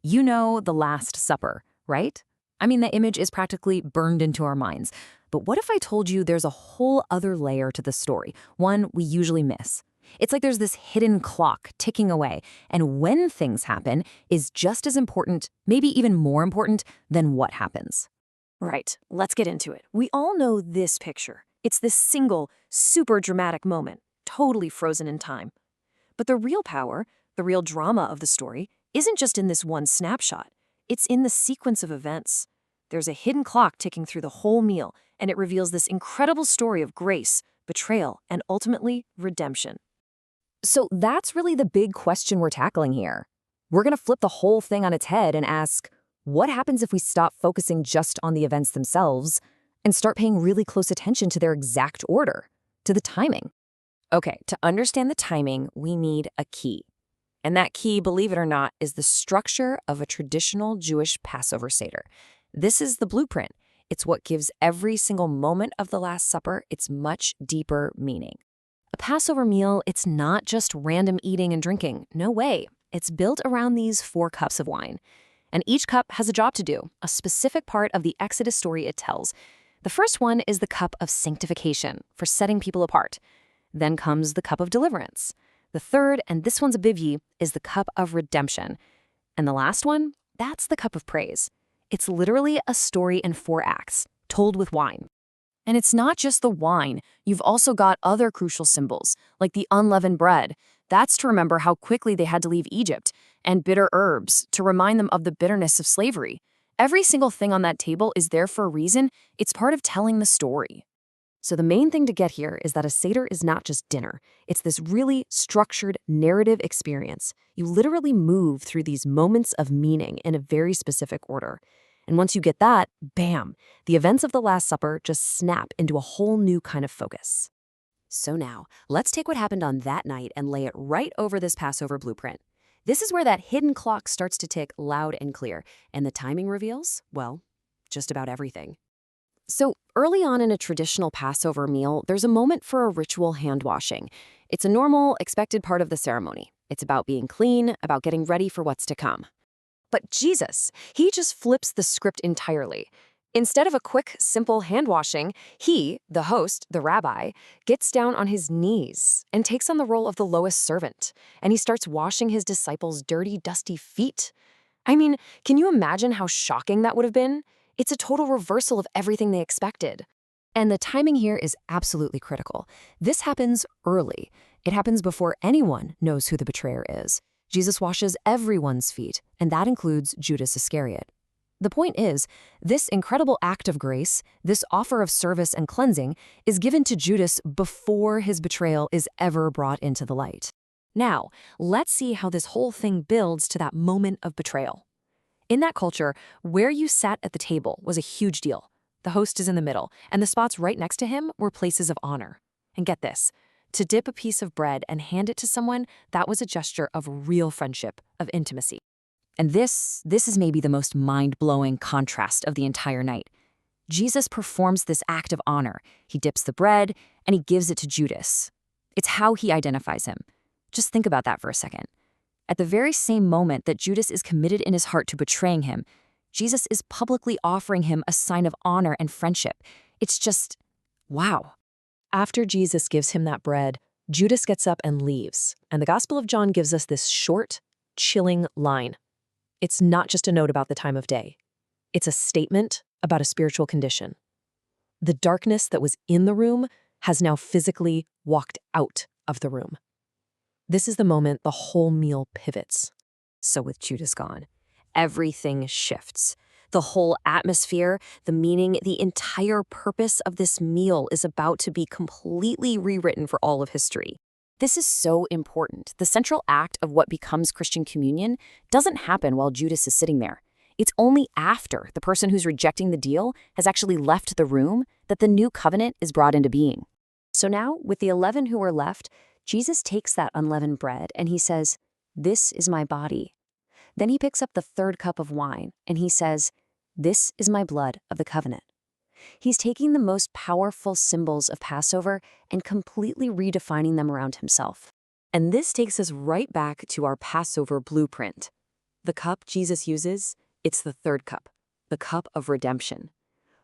You know, the Last Supper, right? I mean, the image is practically burned into our minds. But what if I told you there's a whole other layer to the story, one we usually miss? It's like there's this hidden clock ticking away, and when things happen is just as important, maybe even more important, than what happens. Right, let's get into it. We all know this picture. It's this single, super dramatic moment, totally frozen in time. But the real power, the real drama of the story, isn't just in this one snapshot. It's in the sequence of events. There's a hidden clock ticking through the whole meal, and it reveals this incredible story of grace, betrayal, and ultimately, redemption. So that's really the big question we're tackling here. We're going to flip the whole thing on its head and ask, what happens if we stop focusing just on the events themselves and start paying really close attention to their exact order, to the timing? Okay, to understand the timing, we need a key. And that key, believe it or not, is the structure of a traditional Jewish Passover Seder. This is the blueprint. It's what gives every single moment of the Last Supper its much deeper meaning. A Passover meal, it's not just random eating and drinking. No way. It's built around these 4 cups of wine. And each cup has a job to do, a specific part of the Exodus story it tells. The first one is the cup of sanctification, for setting people apart. Then comes the cup of deliverance. The third, and this one's a biggie, is the cup of redemption. And the last one, that's the cup of praise. It's literally a story in 4 acts, told with wine. And it's not just the wine. You've also got other crucial symbols, like the unleavened bread. That's to remember how quickly they had to leave Egypt, and bitter herbs, to remind them of the bitterness of slavery. Every single thing on that table is there for a reason. It's part of telling the story. So the main thing to get here is that a Seder is not just dinner. It's this really structured narrative experience. You literally move through these moments of meaning in a very specific order. And once you get that, bam, the events of the Last Supper just snap into a whole new kind of focus. So now, let's take what happened on that night and lay it right over this Passover blueprint. This is where that hidden clock starts to tick loud and clear, and the timing reveals, well, just about everything. So early on in a traditional Passover meal, there's a moment for a ritual hand washing. It's a normal, expected part of the ceremony. It's about being clean, about getting ready for what's to come. But Jesus, he just flips the script entirely. Instead of a quick, simple hand washing, he, the host, the rabbi, gets down on his knees and takes on the role of the lowest servant. And he starts washing his disciples' dirty, dusty feet. I mean, can you imagine how shocking that would have been? It's a total reversal of everything they expected. And the timing here is absolutely critical. This happens early. It happens before anyone knows who the betrayer is. Jesus washes everyone's feet, and that includes Judas Iscariot. The point is, this incredible act of grace, this offer of service and cleansing, is given to Judas before his betrayal is ever brought into the light. Now, let's see how this whole thing builds to that moment of betrayal. In that culture, where you sat at the table was a huge deal. The host is in the middle, and the spots right next to him were places of honor. And get this, to dip a piece of bread and hand it to someone, that was a gesture of real friendship, of intimacy. And this is maybe the most mind-blowing contrast of the entire night. Jesus performs this act of honor. He dips the bread, and he gives it to Judas. It's how he identifies him. Just think about that for a second. At the very same moment that Judas is committed in his heart to betraying him, Jesus is publicly offering him a sign of honor and friendship. It's just, wow. After Jesus gives him that bread, Judas gets up and leaves, and the Gospel of John gives us this short, chilling line. It's not just a note about the time of day. It's a statement about a spiritual condition. The darkness that was in the room has now physically walked out of the room. This is the moment the whole meal pivots. So with Judas gone, everything shifts. The whole atmosphere, the meaning, the entire purpose of this meal is about to be completely rewritten for all of history. This is so important. The central act of what becomes Christian communion doesn't happen while Judas is sitting there. It's only after the person who's rejecting the deal has actually left the room that the new covenant is brought into being. So now, with the 11 who are left, Jesus takes that unleavened bread and he says, "This is my body." Then he picks up the 3rd cup of wine and he says, "This is my blood of the covenant." He's taking the most powerful symbols of Passover and completely redefining them around himself. And this takes us right back to our Passover blueprint. The cup Jesus uses, it's the third cup, the cup of redemption.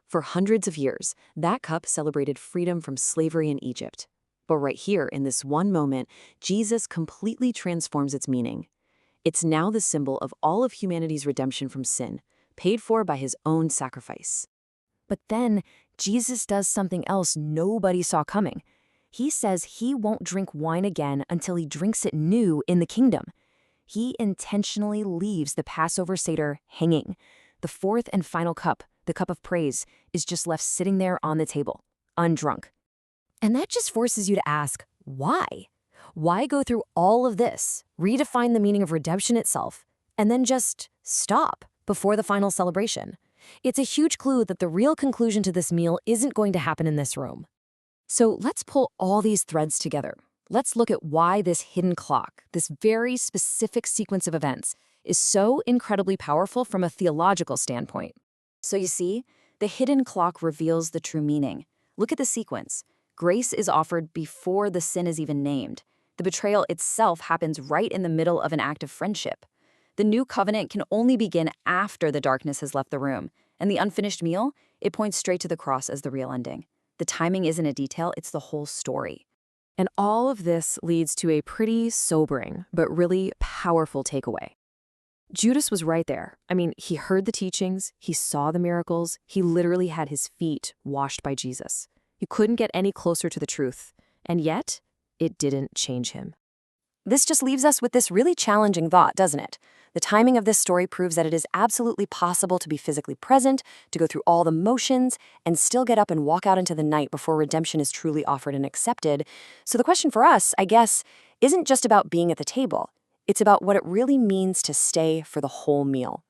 For hundreds of years, that cup celebrated freedom from slavery in Egypt. But right here, in this one moment, Jesus completely transforms its meaning. It's now the symbol of all of humanity's redemption from sin, paid for by his own sacrifice. But then, Jesus does something else nobody saw coming. He says he won't drink wine again until he drinks it new in the kingdom. He intentionally leaves the Passover Seder hanging. The fourth and final cup, the cup of praise, is just left sitting there on the table, undrunk. And that just forces you to ask, why? Why go through all of this, redefine the meaning of redemption itself, and then just stop before the final celebration? It's a huge clue that the real conclusion to this meal isn't going to happen in this room. So let's pull all these threads together. Let's look at why this hidden clock, this very specific sequence of events, is so incredibly powerful from a theological standpoint. So you see, the hidden clock reveals the true meaning. Look at the sequence. Grace is offered before the sin is even named. The betrayal itself happens right in the middle of an act of friendship. The new covenant can only begin after the darkness has left the room. And the unfinished meal, it points straight to the cross as the real ending. The timing isn't a detail, it's the whole story. And all of this leads to a pretty sobering, but really powerful takeaway. Judas was right there. I mean, he heard the teachings, he saw the miracles, he literally had his feet washed by Jesus. He couldn't get any closer to the truth, and yet, it didn't change him. This just leaves us with this really challenging thought, doesn't it? The timing of this story proves that it is absolutely possible to be physically present, to go through all the motions, and still get up and walk out into the night before redemption is truly offered and accepted. So the question for us, I guess, isn't just about being at the table. It's about what it really means to stay for the whole meal.